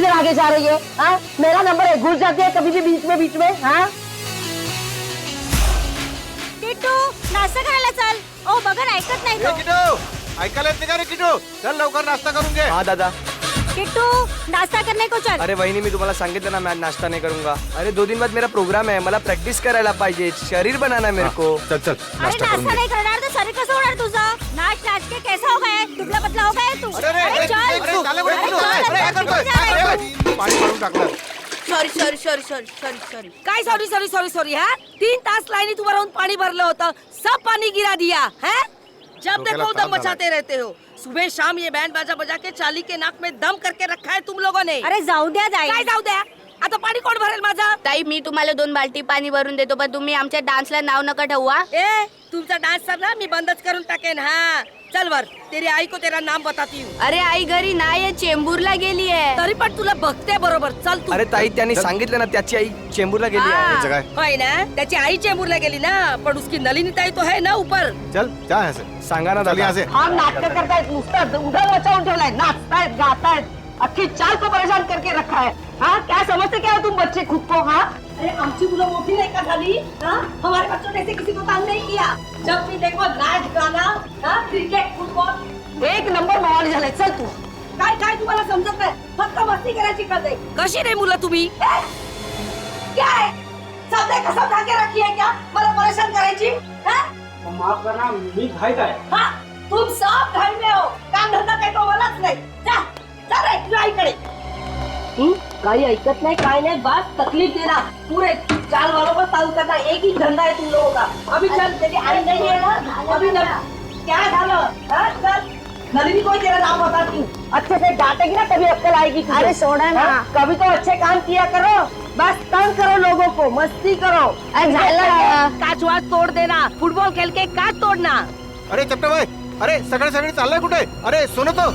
इधर आगे जा रही है? हाँ, मेरा नंबर है, घुस जाती है कभी भी बीच में। हाँ किट्टू नाश्ता करायला चल. ओ बघा ऐकत नाही तो. किटू ऐकायला येत नाही का रे किटू? चल लवकर नाश्ता करून घे. हाँ दादा. किट्टू नाश्ता करने को चल. अरे वहिनी मी तुम्हाला सांगितलं ना, मैं आज नाश्ता नहीं करूंगा. अरे 2 दिन बाद मेरा प्रोग्राम है, मला प्रैक्टिस करायला पाहिजे, शरीर बनाना है मेरे को. चल चल अरे नाश्ता करून नाश्ता घे. नाही करणार तर शरीर कसं होणार तुझं? नाच के कैसा हो गया? दुबला पतला हो गया तू. अरे अरे चल. अरे चालले कुठे किटू? अरे, अरे काय करतोय? अरे, पाणी काढून टाकलं. सॉरी काय सॉरी हा 3 तास लाईनीत उभं राहून पाणी भरलं होतं, सब पानी गिरा दिया है. जब डोक्याला देखो ताप दम मचाते रहते हो. सुबह शाम ये बैंड बाजा बजा के चाली के नाक में दम करके रखा है तुम लोगों ने. अरे जाऊ द्या काय जाई. जाऊ द्या, आता पाणी कोण भरेल माझं? ताई मी तुम्हाला 2 बाल्टी पाणी भरून देतो, पण तुम्ही आमच्या डान्सला नाव नका ठेवा. ए तुमचा डान्स सर ना मी बंदच करून टाकेन. हा चल वर, तेरी आई को तेरा नाम बताती हूँ. अरे आई घरी नाही, चेंबूरला गेली आहे. तरी पण तुला बघते बरोबर. चल तू. अरे ताई त्यांनी सांगितलं ना, त्याची आई चेंबूरला गेली आहे. हाँ, याचं काय? होय ना, त्याची आई चेंबूरला गेली ना, पण उसकी नलिनी ताई तो है ना ऊपर. चल जा यहाँ से. सांगा ना चल दादा. यहाँ से. हम नाटक करतायत, नुसतं उधर मचावून ठेवलाय, नाचतायत गातायत, अख्खी चाल को परेशान करके रखा है. हाँ क्या समझते क्या हो तुम बच्चे खुद को? हाँ अरे आमची मुलं मोठी नाही का झाली? हाँ हमारे बच्चों ने ऐसे किसी को तंग नहीं किया. जब भी देखो नाच गाना, हाँ क्रिकेट फुटबॉल, एक नंबर माहोल झालाय. चल तू. काय काय तुम्हाला समजत नाही, फक्त मस्ती करायची कळते. कशी रे मुलं तुम्ही? क्या है सबने कसम खा के रखी है क्या मला परेशान करायची? हाँ? माफ करना, मी घाईत आहे. हाँ तुम सब घर में हो, काम धंदा काही तो मलाच नाही. जा जा रे तुझ्या आईकडे. काही ऐकत नाही, काय नाही, बस तकलीफ देना. पूरे चाल वालों को ताल करना, एक ही धंधा है तुम लोगों का. अभी चल, तेरी आई नहीं है ना, अभी न क्या झालं? हाँ चल, नलिनी को तेरा नाम बताती हूँ. अच्छे से डांटेगी ना तभी अक्कल आएगी तुझे. अरे सोडा ना. हाँ, कभी तो अच्छे काम किया करो, बस तंग करो लोगों को, मस्ती करो. काच वाच तोड देना, फुटबॉल खेल के काच तोडना. अरे चपटे भाई, अरे सगळे सगळे चाललंय कुठे? अरे सुनो तो.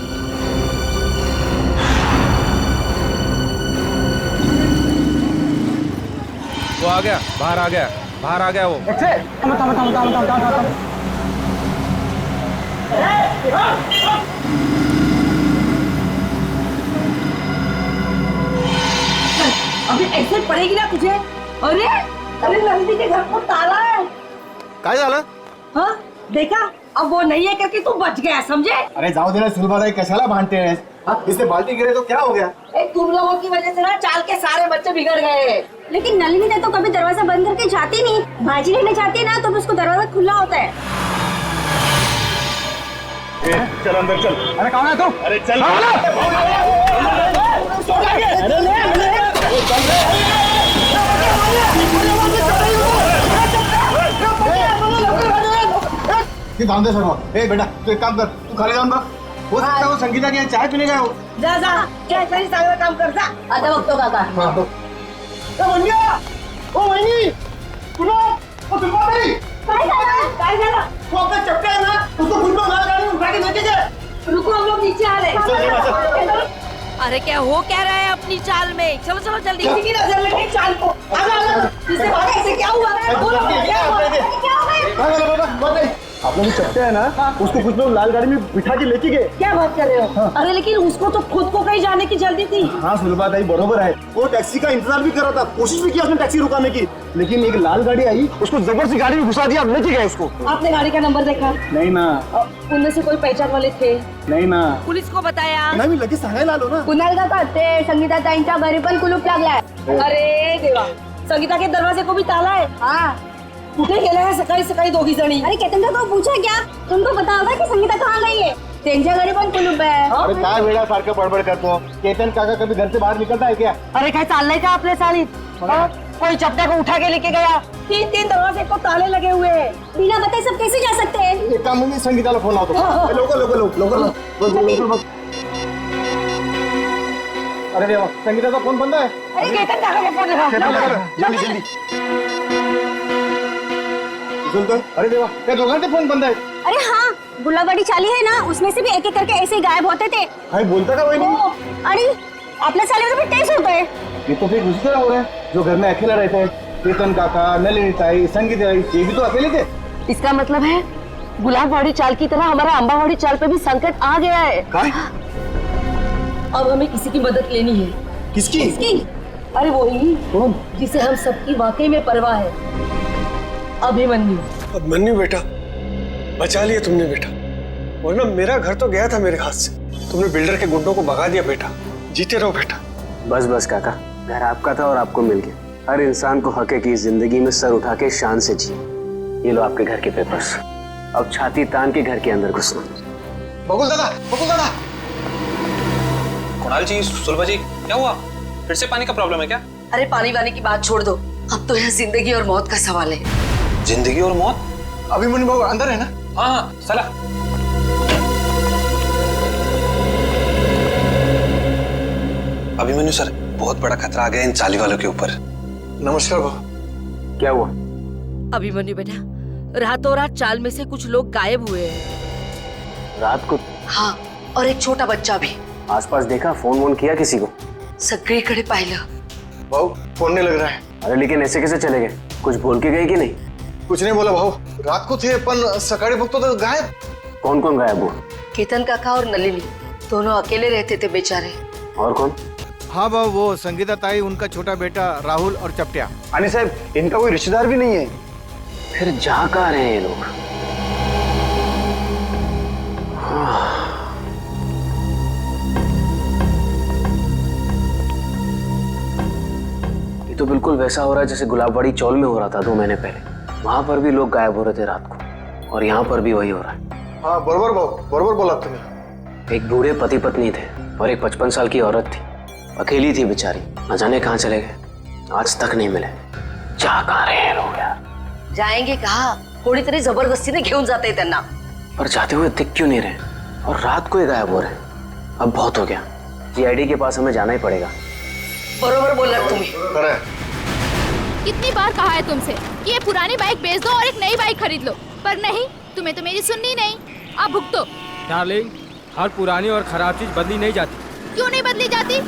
वो आ गया, बाहर आ गया वो. अभी ऐसे पड़ेगी ना तुझे. अरे अरे नंदी के घर को ताला है. काय झालं? हाँ देखा, अब वो नहीं है करके तू बच गया, समझे? अरे जाओ दे ना सुलभाताई, कशाला भांडते हैं? इससे बाल्टी गिरे तो क्या हो गया? तुम लोगों की वजह से ना चाल के सारे बच्चे बिगड़ गए हैं. लेकिन नलिनी ने तो कभी दरवाजा बंद करके जाती नहीं. भाजी लेने जाती है ना तो उसको दरवाजा खुला होता है. चल अंदर चल. अरे कौन है तू? अरे चल. जाऊन दे सर्व. ए बेटा तू एक काम कर, तू खाली जाऊन बघ. हो सकता है वो संगीता की चाय पीने गए हो. जा जा, क्या तरी चांगलं काम कर जा. आता बघतो काका. हाँ तो. ओ वहिनी, सुनो. ओ सुलभाताई, काय झालं? वो अपना चपटे है ना, उसको फुटबॉल मार गाड़ी में उठा के लेके गए. रुको, हम लोग नीचे आ रहे हैं. चल, चल, अरे क्या हो क्या रहा है अपनी चाल में? चलो चलो जल्दी. किसी की नजर लगी चाल को. इससे भागा, इससे क्या हुआ? बोलो, क्या हुआ? क्या हुआ? आपने जो चपटे है ना, उसको कुछ लोग लाल गाड़ी में बिठा के लेके गए. क्या बात कर रहे हो? अरे लेकिन उसको तो खुद को कहीं जाने की जल्दी थी. हाँ सुलभाताई बरोबर है, वो टैक्सी का इंतजार भी कर रहा था, कोशिश भी की उसने टैक्सी रुकाने की, लेकिन एक लाल गाड़ी आई, उसको जबरदस्ती गाड़ी में घुसा दिया, लेके गए उसको. आपने गाड़ी का नंबर देखा? नहीं ना. उनमें से कोई पहचान वाले थे? नहीं ना. पुलिस को बताया? नाही मी लगेच सांगायला आलो ना. कुणाल काका ते संगीता ताईंच्या घरी पण कुलूप लागलाय. अरे देवा, संगीता के दरवाजे को भी ताला है. हाँ कुठे गेल्या है सकाळी सकाळी दोघी जणी? अरे केतन को पूछा क्या? तुमको पता होगा कि संगीता कहाँ गई है? त्यांच्या घरी पण कुलूप आहे. अरे काय वेड्यासारखं बडबड करतो. केतन काका कभी घर से बाहर निकलता है क्या? अरे काय चाललंय का आपल्या चालीत? कोई चपटा को उठा के लेके गया. 3 दरवाजे को ताले लगे हुए हैं. बिना बताए सब कैसे जा सकते हैं? एक काम मी संगीताला फोन लावतो. लवकर. अरे देवा, संगीताचा फोन बंद आहे. अरे केतन काका फोन लगा. जल्दी. सुनतोय? अरे देवा, त्या दोघांचे फोन बंद आहेत. अरे हाँ, गुलाबड़ी चाली है ना, उसमें से भी एक एक करके ऐसे ही गायब होते थे. काय बोलता का वहिनी? अरे आपल्या चालीवर तो तेज होता है. ये तो फिर उसी तरह हो रहा है जो घर में अकेला रहते हैं. केतन काका, नलिनी ताई, संगीता ताई, ये भी तो अकेले थे. इसका मतलब है गुलाबवाड़ी चाल की तरह हमारा अंबावाड़ी चाल पे भी संकट आ गया है. काय? अब हमें किसी की मदद लेनी है. किसकी? अरे वही जिसे हम सबकी वाकई में परवाह है, अभिमन्यु। अभिमन्यु बेटा, बचा लिया तुमने बेटा, वरना मेरा घर तो गया था मेरे हाथ से। तुमने बिल्डर के गुंडों को भगा दिया बेटा। जीते रहो बेटा। बस बस काका, घर आपका था और आपको मिल गया। हर इंसान को हक है कि जिंदगी में सर उठा के शान से जिए। ये लो आपके घर के पेपर्स, अब छाती तान के घर के अंदर घुसना। बकुल दादा, बकुल दादा। कुणाल जी, सुलभा जी, क्या हुआ? फिर से पानी का प्रॉब्लम है क्या? अरे पानी वानी की बात छोड़ दो, अब तो यहाँ जिंदगी और मौत का सवाल है। जिंदगी और मौत? अभिमन्यु बाबू अंदर है ना? हाँ, चला। अभिमन्यु सर, बहुत बड़ा खतरा आ गया इन चाली वालों के ऊपर। नमस्कार बाबू। क्या हुआ? अभिमन्यु बेटा, रातों रात चाल में से कुछ लोग गायब हुए हैं। रात को? हाँ, और एक छोटा बच्चा भी। आसपास देखा? फोन वोन किया किसी को? सगळीकडे पाहिलं। बाबू फोन नहीं लग रहा है। अरे लेकिन ऐसे कैसे चले गए? कुछ बोल के गए कि नहीं? कुछ नहीं बोला भाऊ, रात को थे पण सकाळी बघतो तो गायब। कौन कौन गायब हुआ? केतन काका और नलिनी दोनों अकेले रहते थे बेचारे। और कौन? हाँ बाबू, वो संगीता ताई, उनका छोटा बेटा राहुल और चपटिया। आणि साहब, इनका कोई रिश्तेदार भी नहीं है। फिर जा कहाँ रहे हैं ये लोग? ये तो बिल्कुल वैसा हो रहा है जैसे गुलाबवाड़ी चौल में हो रहा था 2 महीने पहले। वहां पर भी लोग गायब हो रहे थे रात को, और यहाँ पर भी वही हो रहा है। हाँ बरोबर भाऊ, बरोबर बोला तुमने। एक बूढ़े पति पत्नी थे और एक 55 साल की औरत थी। अकेली थी बेचारी, न जाने कहाँ चले गए, आज तक नहीं मिले। जा कहाँ रहे हैं लोग यार? जाएंगे कहा, कोणीतरी जबरदस्तीने घेऊन जाते त्यांना। पर जाते हुए दिख क्यों नहीं रहे, और रात को ही गायब हो रहे हैं? अब बहुत हो गया, जीआईडी के पास हमें जाना ही पड़ेगा। बरोबर बोला तुम्ही। कितनी बार कहा है तुमसे कि ये पुरानी बाइक बेच दो और एक नई बाइक खरीद लो, पर नहीं, तुम्हें तो मेरी सुननी नहीं। आप भुगतो। डार्लिंग, हर पुरानी और खराब चीज बदली नहीं जाती। क्यों नहीं बदली जाती?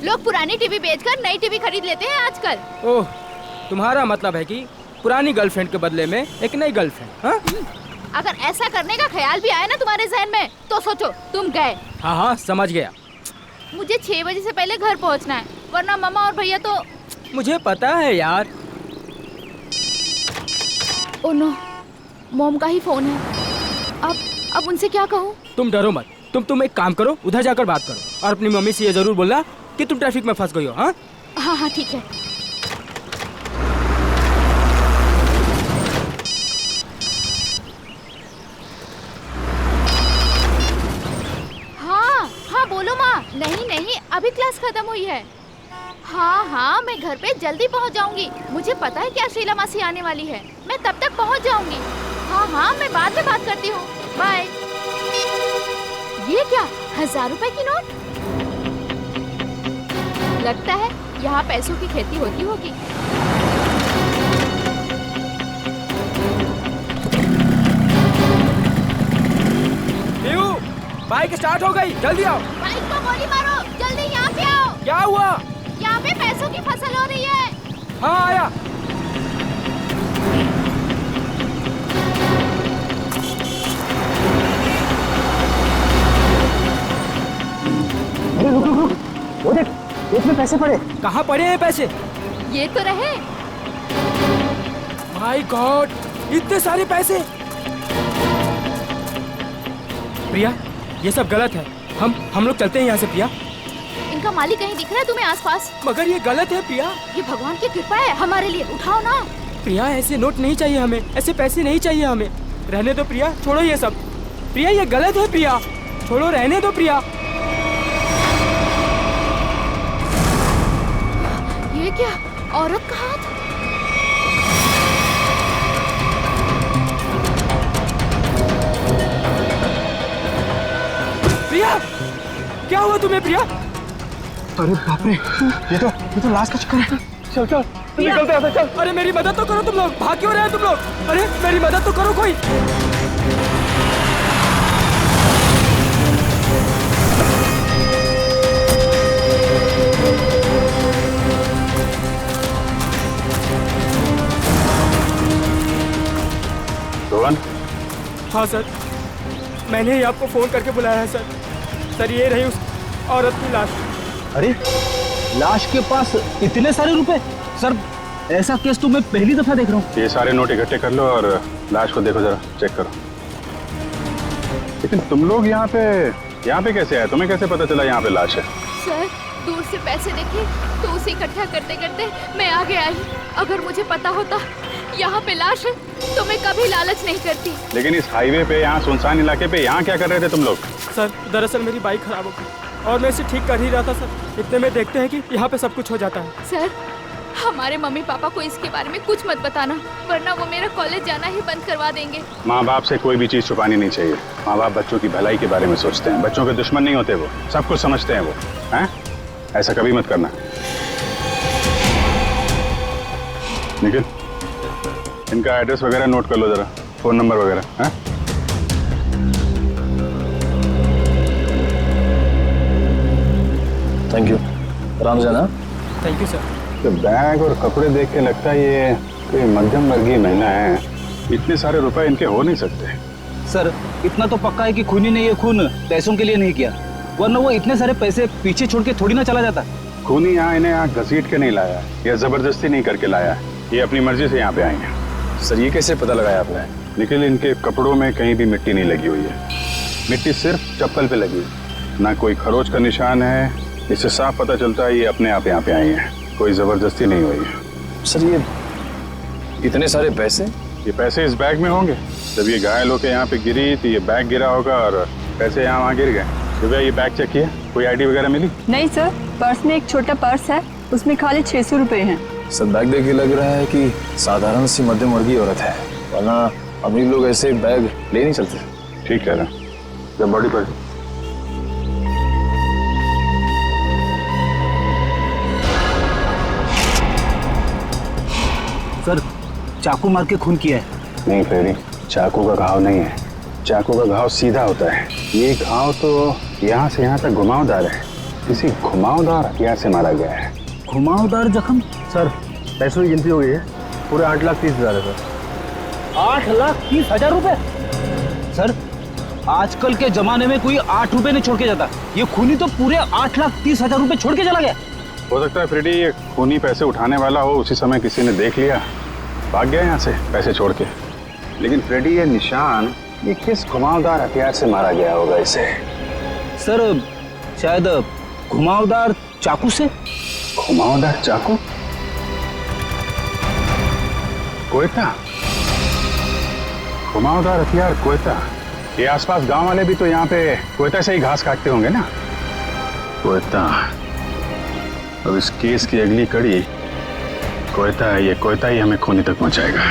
लोग पुरानी टीवी बेचकर नई टीवी खरीद लेते हैं आजकल। ओह, तुम्हारा मतलब है कि पुरानी गर्लफ्रेंड के बदले में एक नई गर्लफ्रेंड? हाँ? अगर ऐसा करने का ख्याल भी आया ना तुम्हारे जहन में, तो सोचो तुम गए। हाँ हाँ, समझ गया। मुझे 6 बजे से पहले घर पहुंचना है, वरना मामा और भैया तो। मुझे पता है यार। ओह नो, मॉम का ही फोन है। अब उनसे क्या कहूँ? तुम डरो मत, तुम एक काम करो, उधर जाकर बात करो और अपनी मम्मी से ये जरूर बोलना कि तुम ट्रैफिक में फंस गई हो। हाँ हाँ हाँ, ठीक है। हाँ हाँ बोलो माँ। नहीं नहीं, अभी क्लास खत्म हुई है। हाँ हाँ, मैं घर पे जल्दी पहुँच जाऊंगी। मुझे पता है क्या शीला मासी आने वाली है, मैं तब तक पहुँच जाऊंगी। हाँ हाँ, मैं बाद में बात करती हूँ, बाय। ये क्या, 1000 रुपए की नोट? लगता है यहाँ पैसों की खेती होती होगी। देवू, बाइक स्टार्ट हो गई, जल्दी आओ। बाइक को गोली मारो, जल्दी यहाँ पे आओ। क्या हुआ? यहाँ पे पैसों की फसल हो रही है। हाँ आया। वो देख, इसमें पैसे पड़े। कहाँ पड़े हैं पैसे? ये तो रहे। माय गॉड, इतने सारे पैसे। प्रिया, ये सब गलत है। हम लोग चलते हैं यहाँ से प्रिया। इनका मालिक कहीं दिख रहा है तुम्हें आसपास? मगर ये गलत है प्रिया। ये भगवान की कृपा है हमारे लिए, उठाओ ना। प्रिया, ऐसे नोट नहीं चाहिए हमें, ऐसे पैसे नहीं चाहिए हमें। रहने दो प्रिया, छोड़ो ये सब। प्रिया, ये गलत है प्रिया, छोड़ो, रहने दो प्रिया। ये क्या, औरत का हाथ? प्रिया, क्या हुआ तुम्हें प्रिया? अरे बाप रे, ये तो लाश का चक्कर है। चल चल निकलते हैं, चल। अरे मेरी मदद तो करो तुम लोग, भाग क्यों रहे हो तुम लोग? अरे मेरी मदद तो करो कोई। रोहन? हाँ सर, मैंने ही आपको फोन करके बुलाया है सर। सर, ये रही उस औरत की लाश। अरे लाश के पास इतने सारे रुपए? सर ऐसा केस तो मैं पहली दफा देख रहा हूँ। ये सारे नोट इकट्ठे कर लो और लाश को देखो जरा, चेक करो। लेकिन तुम लोग यहाँ पे कैसे आए? तुम्हें कैसे पता चला यहाँ पे लाश है? सर दूर से पैसे देखे तो उसे इकट्ठा करते करते मैं आगे आई। अगर मुझे पता होता यहाँ पे लाश है तो मैं कभी लालच नहीं करती। लेकिन इस हाईवे पे, यहाँ सुनसान इलाके पे, यहाँ क्या कर रहे थे तुम लोग? सर दरअसल मेरी बाइक खराब हो गई और मैं इसे ठीक कर ही रहा था सर। इतने में देखते हैं कि यहाँ पे सब कुछ हो जाता है। सर हमारे मम्मी पापा को इसके बारे में कुछ मत बताना, वरना वो मेरा कॉलेज जाना ही बंद करवा देंगे। माँ बाप से कोई भी चीज छुपानी नहीं चाहिए। माँ बाप बच्चों की भलाई के बारे में सोचते हैं, बच्चों के दुश्मन नहीं होते, वो सब कुछ समझते हैं वो, हैं? ऐसा कभी मत करना। निखिल, इनका एड्रेस वगैरह नोट कर लो जरा, फोन नंबर वगैरह, हैं? Thank you. आराम से ना। Thank you sir. तो बैग और कपड़े देख के लगता है ये कोई मध्यम वर्गीय महिला है। इतने सारे रुपए इनके हो नहीं सकते। सर इतना तो पक्का है कि खूनी ने ये खून पैसों के लिए नहीं किया, वरना वो इतने सारे पैसे पीछे छोड़ के थोड़ी ना चला जाता। खूनी यहाँ इन्हें यहाँ घसीट के नहीं लाया या जबरदस्ती नहीं करके लाया, ये अपनी मर्जी से यहाँ पे आए हैं। सर ये कैसे पता लगाया आपने? निखिल, इनके कपड़ों में कहीं भी मिट्टी नहीं लगी हुई है, मिट्टी सिर्फ चप्पल पे लगी है, ना कोई खरोच का निशान है। इससे साफ पता चलता है ये अपने आप यहाँ पे आई हैं, कोई जबरदस्ती नहीं हुई है। सर ये इतने सारे पैसे? ये पैसे इस बैग में होंगे। जब ये घायल होकर यहाँ पे गिरी तो ये बैग गिरा होगा और पैसे यहाँ वहाँ गिर गए। सुबह ये बैग चेक किया, कोई आईडी वगैरह मिली? नहीं सर, पर्स में एक छोटा पर्स है, उसमें खाली 600 रुपए हैं। सर बैग देख के लग रहा है कि साधारण सी मध्यम वर्गीय औरत है, वरना अमीर लोग ऐसे बैग ले नहीं चलते। ठीक कह रहा हूँ। जब बॉडी पर सर चाकू मार के खून किया है। नहीं फ्रेडी, चाकू का घाव नहीं है, चाकू का घाव सीधा होता है। ये घाव तो यहाँ से यहाँ तक घुमावदार है, किसी घुमावदार हथियार से मारा गया है। घुमावदार जख्म? सर पैसों की गिनती हो गई है, पूरे 8,30,000 है सर। 8,30,000 रुपए? सर आजकल के जमाने में कोई 8 रुपए नहीं छोड़ के जाता, ये खूनी तो पूरे 8,30,000 रुपए छोड़ के चला गया। हो सकता है फ्रेडी ये खूनी पैसे उठाने वाला हो, उसी समय किसी ने देख लिया, भाग गया यहाँ से पैसे छोड़ के। लेकिन फ्रेडी ये निशान, ये किस घुमावदार हथियार से मारा गया होगा इसे? सर शायद घुमावदार चाकू से। घुमावदार चाकू? कोयता? घुमावदार हथियार कोयता? ये आसपास गांव वाले भी तो यहाँ पे कोयता से ही घास काटते होंगे ना। कोयता। अब इस केस की अगली कड़ी कोयता है, ये कोयता ही हमें खूनी तक पहुंचाएगा।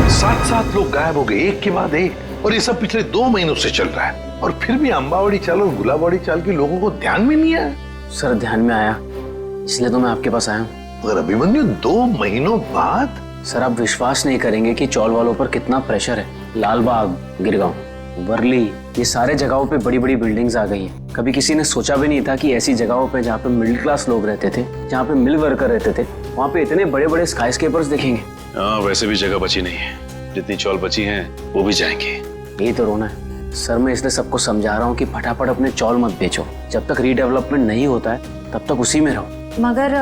7 लोग गायब हो गए एक के बाद एक, और ये सब पिछले 2 महीनों से चल रहा है, और फिर भी अंबावड़ी चाल और गुलाबवाड़ी चाल के लोगों को ध्यान में नहीं आया। सर ध्यान में आया, इसलिए तो मैं आपके पास आया हूँ। मगर अभिमन्यु 2 महीनों बाद? सर आप विश्वास नहीं करेंगे कि चौल वालों पर कितना प्रेशर है। लालबाग, गिरगांव, वर्ली, ये सारे जगहों पे बड़ी बड़ी बिल्डिंग्स आ गई हैं। कभी किसी ने सोचा भी नहीं था कि ऐसी जगहों पे जहाँ पे मिडिल क्लास लोग रहते थे, जहाँ पे मिल वर्कर रहते थे, वहाँ पे इतने बड़े बड़े स्काईस्केपर्स देखेंगे। हाँ वैसे भी जगह बची नहीं है, जितनी चौल बची हैं वो भी जाएंगे। यही तो रोना है सर। मैं इसलिए सबको समझा रहा हूँ कि फटाफट अपने चौल मत बेचो, जब तक रीडेवलपमेंट नहीं होता है तब तक उसी में रहो। मगर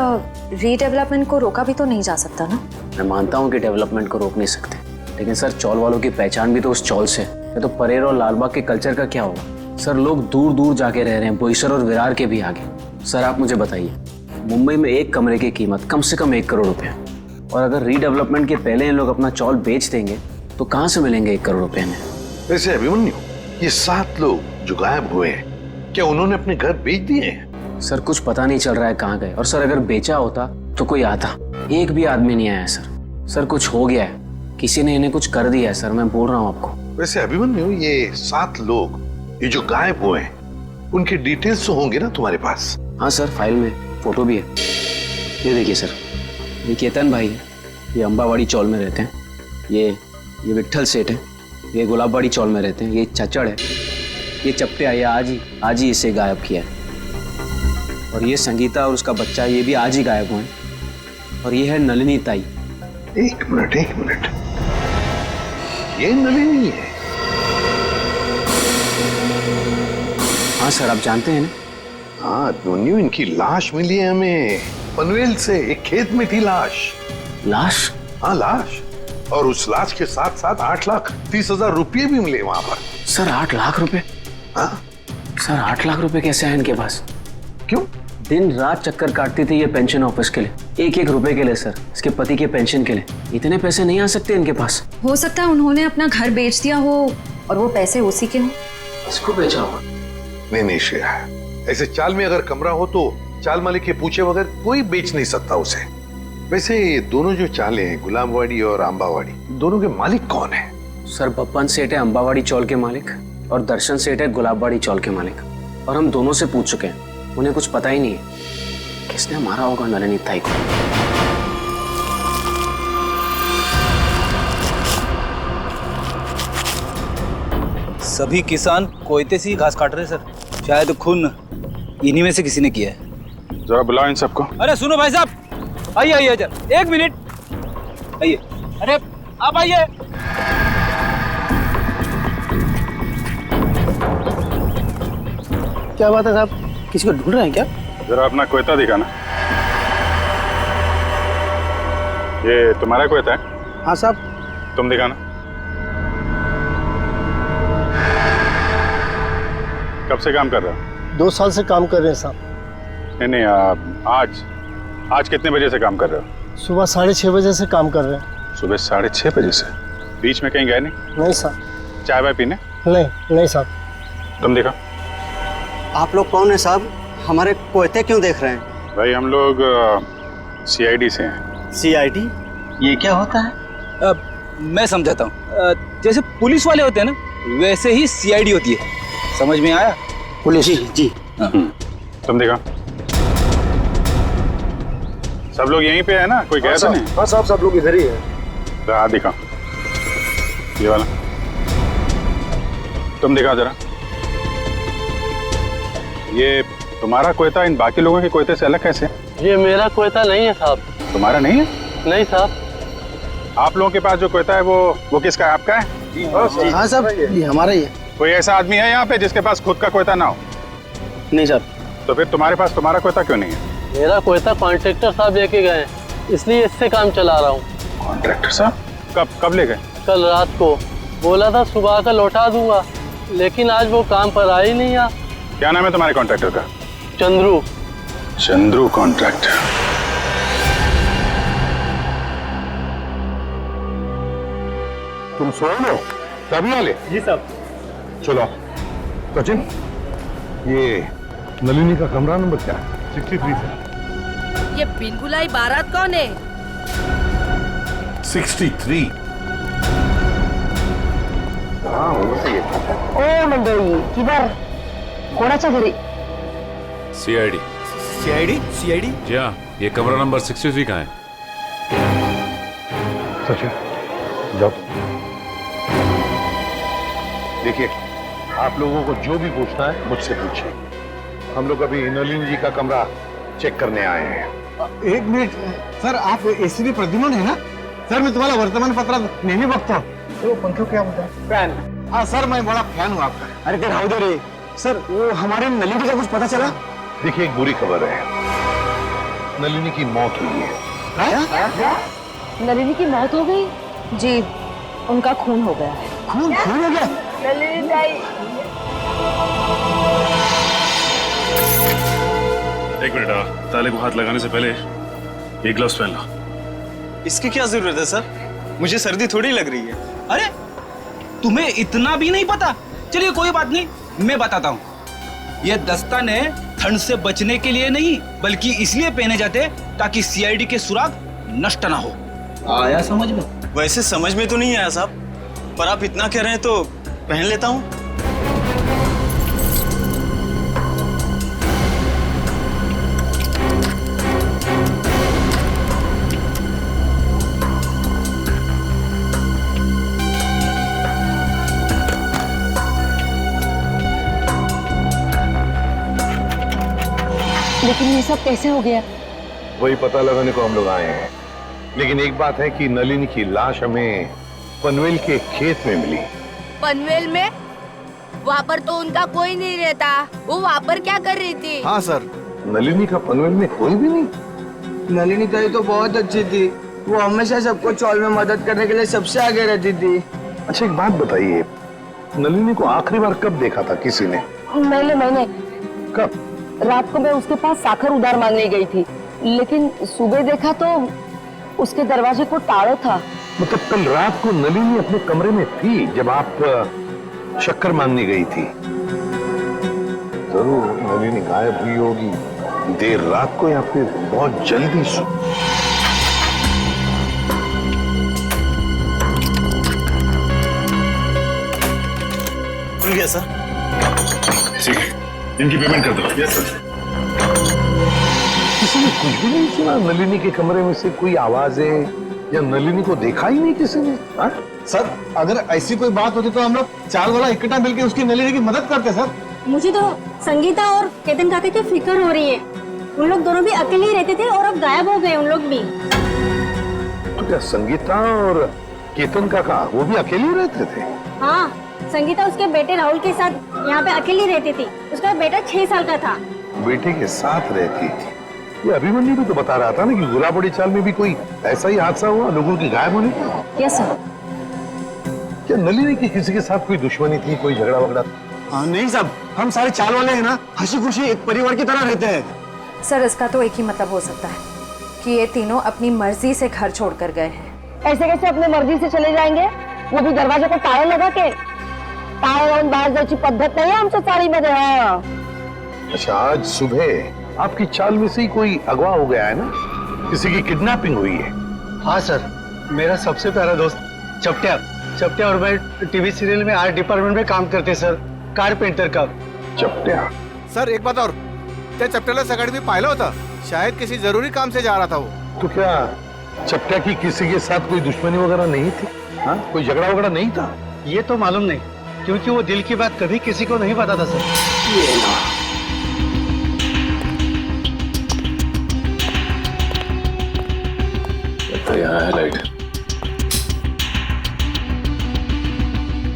रीडेवलपमेंट को रोका भी तो नहीं जा सकता ना। मैं मानता हूँ कि डेवलपमेंट को रोक नहीं सकते, लेकिन सर चौल वालों की पहचान भी तो उस चौल से है। तो परेर और लालबाग के कल्चर का क्या होगा? सर लोग दूर दूर जाके रह रहे हैं, बोईसर और विरार के भी आगे। सर आप मुझे बताइए, मुंबई में एक कमरे की कीमत कम से कम 1 करोड़ रुपए है, और अगर रीडेवलपमेंट के पहले इन लोग अपना चौल बेच देंगे तो कहाँ से मिलेंगे 1 करोड़ रुपए में? वैसे अभिमन्यु, ये 7 लोग जो गायब हुए हैं, क्या उन्होंने अपने घर बेच दिए हैं? सर कुछ पता नहीं चल रहा है कहाँ गए, और सर अगर बेचा होता तो कोई आता। एक भी आदमी नहीं आया सर। सर कुछ हो गया है, किसी ने इन्हें कुछ कर दिया है सर, मैं बोल रहा हूँ आपको। वैसे अभिमन्यु, ये 7 लोग ये जो गायब हुए हैं, उनके डिटेल्स तो होंगे ना तुम्हारे पास? हाँ सर, फाइल में फोटो भी है। ये देखिए सर, ये केतन भाई है, ये अंबावाड़ी चौल में रहते हैं। ये विट्ठल सेठ है, ये गुलाबवाड़ी चौल में रहते हैं। ये चचड़ है, ये चपटे आया आज ही इसे गायब किया है। और ये संगीता और उसका बच्चा, ये भी आज ही गायब हुए हैं। और ये है नलिनी ताई। एक मिनट, ये नलिनी है? हाँ सर, आप जानते हैं ना? हाँ न्यू इनकी लाश मिली है हमें पनवेल से, एक खेत में थी लाश। लाश? हाँ लाश, और उस लाश के साथ साथ 8,30,000 रुपये भी मिले वहां पर। सर 8 लाख रुपए? हाँ सर 8 लाख रुपए कैसे आए इनके पास? क्यों? दिन रात चक्कर काटती थी ये पेंशन ऑफिस के लिए, एक एक रुपए के लिए सर, इसके पति के पेंशन के लिए। इतने पैसे नहीं आ सकते इनके पास। हो सकता है उन्होंने अपना घर बेच दिया हो और वो पैसे उसी के हों। इसको बेचा होगा। नहीं श्रेया, ऐसे चाल में अगर कमरा हो तो चाल मालिक के पूछे बगैर कोई बेच नहीं सकता उसे। वैसे ये दोनों जो चालें हैं, गुलाबवाड़ी और अंबावाड़ी, दोनों के मालिक कौन है? सर बप्पन सेठ है अंबावाड़ी चौल के मालिक और दर्शन सेठ है गुलाबवाड़ी चौल के मालिक। और हम दोनों से पूछ चुके हैं, उन्हें कुछ पता ही नहीं है किसने मारा होगा नलिनी ताई को। सभी किसान कोयते से ही घास काट रहे सर, शायद खून इन्हीं में से किसी ने किया है। जरा बुलाओ इन सबको। अरे सुनो भाई साहब, आइए आइए जरा, 1 मिनट आइए। अरे आप आइए। क्या बात है साहब, किसी को ढूंढ रहे हैं क्या? जरा अपना कोयता दिखाना। ये तुम्हारा कोयता है? हाँ साहब। तुम दिखाना। कब से काम कर रहे हो? 2 साल से काम कर रहे हैं साहब। नहीं आज कितने बजे से काम कर रहे हो? सुबह 6:30 बजे से काम कर रहे हैं। सुबह 6:30 बजे से? बीच में कहीं गए नहीं? नहीं साहब। चाय वाय पीने? नहीं साहब। तुम देखो। आप लोग कौन है साहब? हमारे कोयते क्यों देख रहे हैं? भाई हम लोग CID से हैं। CID? ये क्या होता है? मैं समझाता हूँ। जैसे पुलिस वाले होते हैं ना, वैसे ही CID होती है। समझ में आया? पुलिस? जी। तुम देखो। सब लोग यहीं पे है ना? कोई गया तो नहीं? हाँ साहब, सब लोग इधर ही है। हाँ दिखाओ, ये वाला तुम दिखाओ जरा। ये तुम्हारा कोयता इन बाकी लोगों के कोयते से अलग कैसे? ये मेरा कोयता नहीं है साहब। तुम्हारा नहीं है? नहीं साहब। आप लोगों के पास जो कोयता है वो किसका है? आपका है? हाँ साहब, ये हमारा ही है। कोई ऐसा आदमी है यहाँ पे जिसके पास खुद का कोयता ना हो? नहीं साहब। तो फिर तुम्हारे पास तुम्हारा कोयता क्यों नहीं है? मेरा कोयता कॉन्ट्रैक्टर साहब लेके गए, इसलिए इससे काम चला रहा हूँ। कॉन्ट्रैक्टर साहब कब ले गए? कल रात को। बोला था सुबह का लौटा दूंगा, लेकिन आज वो काम पर आ ही नहीं। आ क्या नाम है तुम्हारे कॉन्ट्रैक्टर का? चंद्रू। चंद्रू कॉन्ट्रैक्टर। तुम सोए हो? तभी वाले? जी साहब। चलो सचिन, ये नलिनी का कमरा नंबर क्या है? 63 से। ये बिन बुलाई बारात कौन है? 63। हाँ वो सही है। ओ मंडळी, किधर? कोणाच्या घरी? CID? जी हाँ, ये कमरा नंबर 63 का है। सचिन जाओ। देखिए, आप लोगों को जो भी पूछना है मुझसे पूछिए। हम लोग अभी नलिनी जी का कमरा चेक करने आए हैं। 1 मिनिट सर, आप ACP प्रद्युमन है ना? सर मैं तुम्हारा वर्तमानपत्रात नेहमी बघतो। तो पंखो क्या बोलता है? फैन। हाँ सर, मैं बड़ा फैन हूँ आपका। अरे ते राहू दे रे सर, वो हमारे नलिनी का कुछ पता चला? देखिए, एक बुरी खबर है, नलिनी की मौत हुई है। नलिनी की मौत हो गई? जी, उनका खून हो गया है। खून हो गया? नलिनी ताई। एक मिनट, ताले को हाथ लगाने से पहले ये ग्लव्स पहन लो। इसकी क्या जरूरत है सर? मुझे सर्दी थोड़ी लग रही है। अरे तुम्हें इतना भी नहीं पता? चलिए कोई बात नहीं, मैं बताता हूँ। ये दस्ताने ठंड से बचने के लिए नहीं, बल्कि इसलिए पहने जाते ताकि CID के सुराग नष्ट ना हो। आया समझ में? वैसे समझ में तो नहीं आया साहब, पर आप इतना कह रहे हैं तो पहन लेता हूँ। लेकिन ये सब कैसे हो गया? वही पता लगाने को हम लोग आए हैं। लेकिन एक बात है कि नलिनी की लाश हमें पनवेल के खेत में मिली। पनवेल में? वहाँ पर तो उनका कोई नहीं रहता। वो वहाँ पर क्या कर रही थी? हाँ सर। नलिनी का पनवेल में कोई भी नहीं। नलिनी ताई तो बहुत अच्छी थी, वो हमेशा सबको चौल में मदद करने के लिए सबसे आगे रहती थी। अच्छा एक बात बताइए, नलिनी को आखिरी बार कब देखा था किसी ने? मैंने कब? रात को मैं उसके पास साखर उधार मांगने गई थी, लेकिन सुबह देखा तो उसके दरवाजे को ताला था। मतलब कल रात को नलिनी अपने कमरे में थी जब आप शक्कर मांगने गई थी? जरूर नलिनी गायब हुई होगी देर रात को या फिर बहुत जल्दी खुल गया सर। ठीक है, इनकी पेमेंट कर दो। Yes sir. किसी ने कुछ भी नहीं सुना? नलिनी के कमरे में से कोई आवाजें या नलिनी को देखा ही नहीं किसी ने? हा? सर अगर ऐसी कोई बात होती तो हम लोग चाल वाला इकट्ठा मिलकर उसकी नलिनी की मदद करते सर। मुझे तो संगीता और केतन काका की फिक्र हो रही है। उन लोग दोनों भी अकेले ही रहते थे और अब गायब हो गए उन लोग भी। तो क्या संगीता और केतन काका वो भी अकेले रहते थे? हाँ, संगीता उसके बेटे राहुल के साथ यहाँ पे अकेली रहती थी। उसका बेटा 6 साल का था। बेटे के साथ रहती थी। ये अभिमन्यु भी तो बता रहा था ना कि गुलाबड़ी चाल में भी कोई ऐसा ही हादसा हुआ लोगों की गायब होने का। Yes sir. क्या नलिनी की किसी के साथ कोई दुश्मनी थी, कोई झगड़ा वगड़ा? नहीं साहब, हम सारे चाल वाले हैं ना, हंसी खुशी एक परिवार की तरह रहते हैं। सर इसका तो एक ही मतलब हो सकता है कि ये तीनों अपनी मर्जी से घर छोड़कर गए हैं। ऐसे कैसे अपनी मर्जी से चले जाएंगे? वो भी दरवाजे को ताला लगा के? ताला लावून बाहेर जायची पद्धत नाही आमच्या चाळीमध्ये। हाँ। अच्छा आज सुबह आपकी चाल में से ही कोई अगवा हो गया है ना? किसी की किडनैपिंग हुई है? हाँ सर, मेरा सबसे प्यारा दोस्त चपटिया और मैं टीवी सीरियल में आर्ट डिपार्टमेंट में काम करते सर, कारपेंटर का। चपटिया? सर एक बात और, त्या चपट्याला सकाळी मी पाहिलं होतं, शायद किसी जरूरी काम से जा रहा था वो। तो क्या चपटिया की किसी के साथ कोई दुश्मनी वगैरह नहीं थी? हाँ, कोई झगड़ा वगैरह नहीं था? ये तो मालूम नहीं, क्योंकि वो दिल की बात कभी किसी को नहीं बताता सर। यहाँ है लाइट।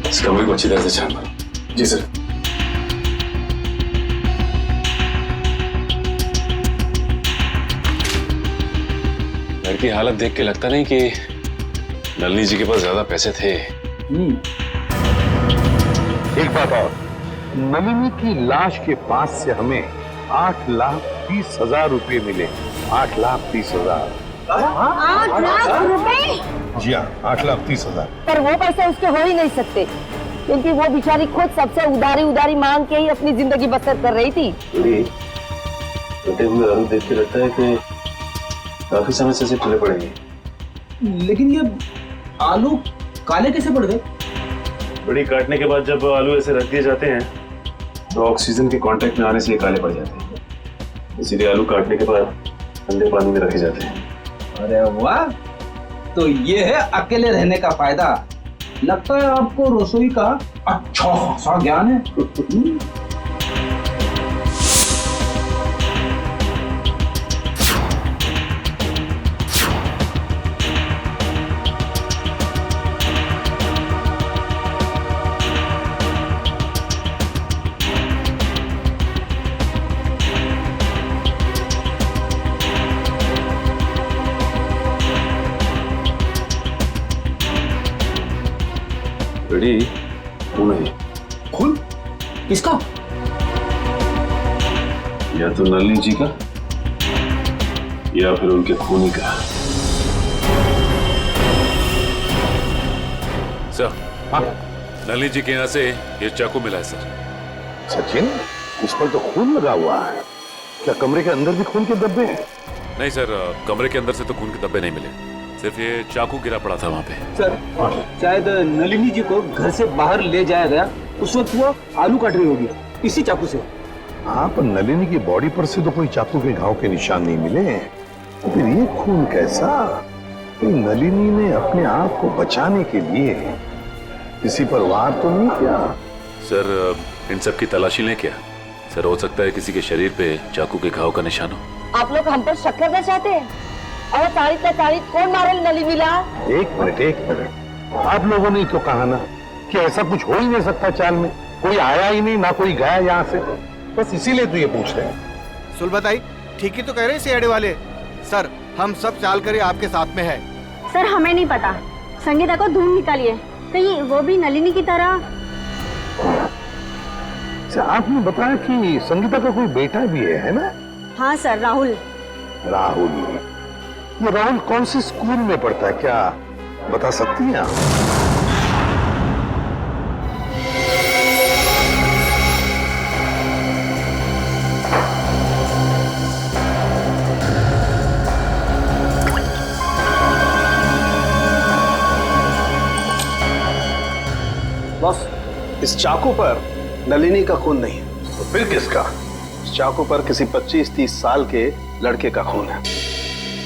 इस कमरे को अच्छी तरह से छान मारो। जी सर। घर की हालत देख के लगता नहीं कि नलिनी जी के पास ज्यादा पैसे थे। एक बात और, नलिनी की लाश के पास से हमें 8,30,000 रुपए मिले। 8,30,000। 8 लाख रुपए? जी हाँ, 8,30,000। पर वो पैसे उसके हो ही नहीं सकते, क्योंकि वो बेचारी खुद सबसे उधारी मांग के ही अपनी जिंदगी बसर कर रही थी। कटे हुए आलू देख के लगता है कि काफी समय से चले पड़ेंगे। लेकिन ये आलू काले कैसे पड़ गए? बड़ी काटने के बाद जब आलू ऐसे रख दिए जाते हैं तो ऑक्सीजन के कांटेक्ट में आने से ये काले पड़ जाते हैं। इसीलिए आलू काटने के बाद ठंडे पानी में रखे जाते हैं। अरे वाह, तो ये है अकेले रहने का फायदा। लगता है आपको रसोई का अच्छा खासा ज्ञान है। बड़ी खून है। खून? किसका? या तो नलिनी जी का या फिर उनके खूनी का। सर, नलिनी जी के यहाँ से ये चाकू मिला है सर। सचिन, इस पर तो खून लगा हुआ है। क्या कमरे के अंदर भी खून के धब्बे हैं? नहीं सर, कमरे के अंदर से तो खून के धब्बे नहीं मिले, सिर्फ ये चाकू गिरा पड़ा था वहाँ पे। सर, शायद नलिनी जी को घर से बाहर ले जाया गया, उस वक्त वो आलू काट रही होगी इसी चाकू से। हाँ, पर नलिनी की बॉडी पर से तो कोई चाकू के घाव के निशान नहीं मिले। तो फिर ये खून कैसा? नलिनी ने अपने आप को बचाने के लिए किसी पर वार तो नहीं किया? सर, इन सब की तलाशी लें क्या? सर, हो सकता है किसी के शरीर पे चाकू के घाव का निशान हो। आप लोग हम पर शक करना चाहते हैं? और तारीख कौन मारे नलिनीला? एक मिनट, आप लोगों ने तो कहा ना कि ऐसा कुछ हो ही नहीं सकता चाल में। कोई आया ही नहीं, ना कोई गया यहाँ से, बस इसीलिए तो ये पूछ रहे हैं। सुलभताई ठीक ही तो कह रहे हैं सीआईडी वाले। सर हम सब चाल कर आपके साथ में है। सर हमें नहीं पता, संगीता को ढूंढ निकालिए, कहीं वो भी नलिनी की तरह। अच्छा, आपने बताया कि संगीता का कोई बेटा भी है ना? हाँ सर, राहुल। राहुल, ये राहुल कौन से स्कूल में पढ़ता है, क्या बता सकती हैं आप? बॉस, इस चाकू पर नलिनी का खून नहीं है। तो फिर किसका? इस चाकू पर किसी 25-30 साल के लड़के का खून है।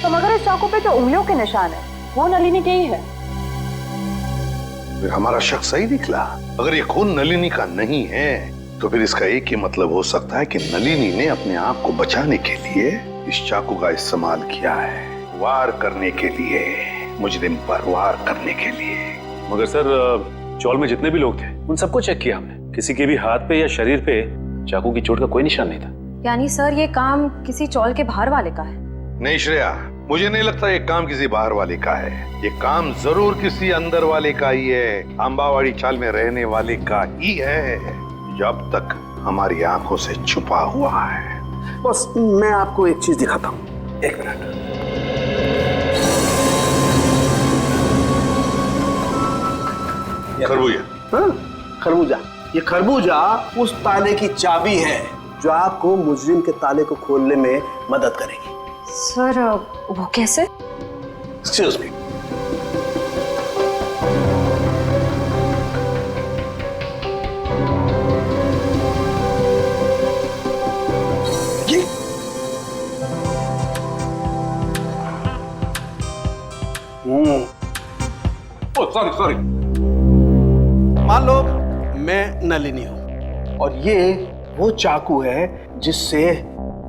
तो मगर इस चाकू पे जो उंगलियों के निशान है वो नलिनी के ही है। फिर हमारा शक सही निकला। अगर ये खून नलिनी का नहीं है तो फिर इसका एक ही मतलब हो सकता है कि नलिनी ने अपने आप को बचाने के लिए इस चाकू का इस्तेमाल किया है, वार करने के लिए, मुजरिम पर वार करने के लिए। मगर सर, चौल में जितने भी लोग थे उन सबको चेक किया हमने, किसी के भी हाथ पे या शरीर पे चाकू की चोट का कोई निशान नहीं था। यानी सर ये काम किसी चौल के बाहर वाले का है? नहीं श्रेया, मुझे नहीं लगता ये काम किसी बाहर वाले का है। ये काम जरूर किसी अंदर वाले का ही है, अंबावाड़ी चाल में रहने वाले का ही है, जो अब तक हमारी आंखों से छुपा हुआ है। बस मैं आपको एक चीज दिखाता हूँ, एक मिनट। खरबूजा? हाँ, खरबूजा। ये खरबूजा उस ताले की चाबी है जो आपको मुजरिम के ताले को खोलने में मदद करेगी। सर वो कैसे? Excuse me. सॉरी। मान लो मैं नलिनी हूं और ये वो चाकू है जिससे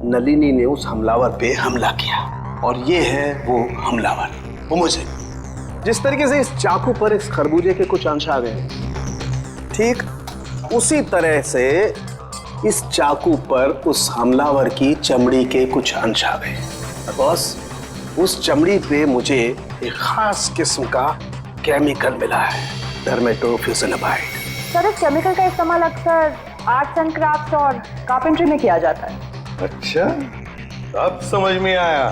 नलिनी ने उस हमलावर पे हमला किया, और ये है वो हमलावर, वो मुझे। जिस तरीके से इस चाकू पर इस खरबूजे के कुछ अंश आ गए, ठीक उसी तरह से इस चाकू पर उस हमलावर की चमड़ी के कुछ अंश आ गए। बॉस, उस चमड़ी पे मुझे एक खास किस्म का केमिकल मिला है, डर्मेटोफ्यूजिनामाइड। सर इस केमिकल का इस्तेमाल अक्सर आर्ट्स एंड क्राफ्ट्स और कारपेंट्री में किया जाता है। अच्छा, अब समझ में आया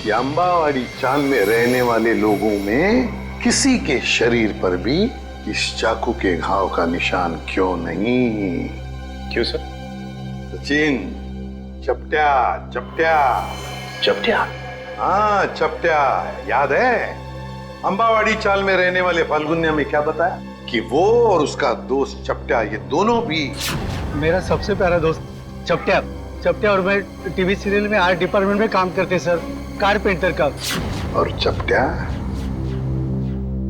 कि अंबावाड़ी चाल में रहने वाले लोगों में किसी के शरीर पर भी इस चाकू के घाव का निशान क्यों नहीं। क्यों सर? सचिन, चपट्या चपट्या चपट्या? हाँ चपट्या, याद है? अंबावाड़ी चाल में रहने वाले फाल्गुनिया में क्या बताया कि वो और उसका दोस्त चपट्या, ये दोनों भी। मेरा सबसे प्यारा दोस्त चपट्या। चपट्या और मैं टीवी सीरियल में आर्ट डिपार्टमेंट में काम करते सर, कारपेंटर का। और चपट्या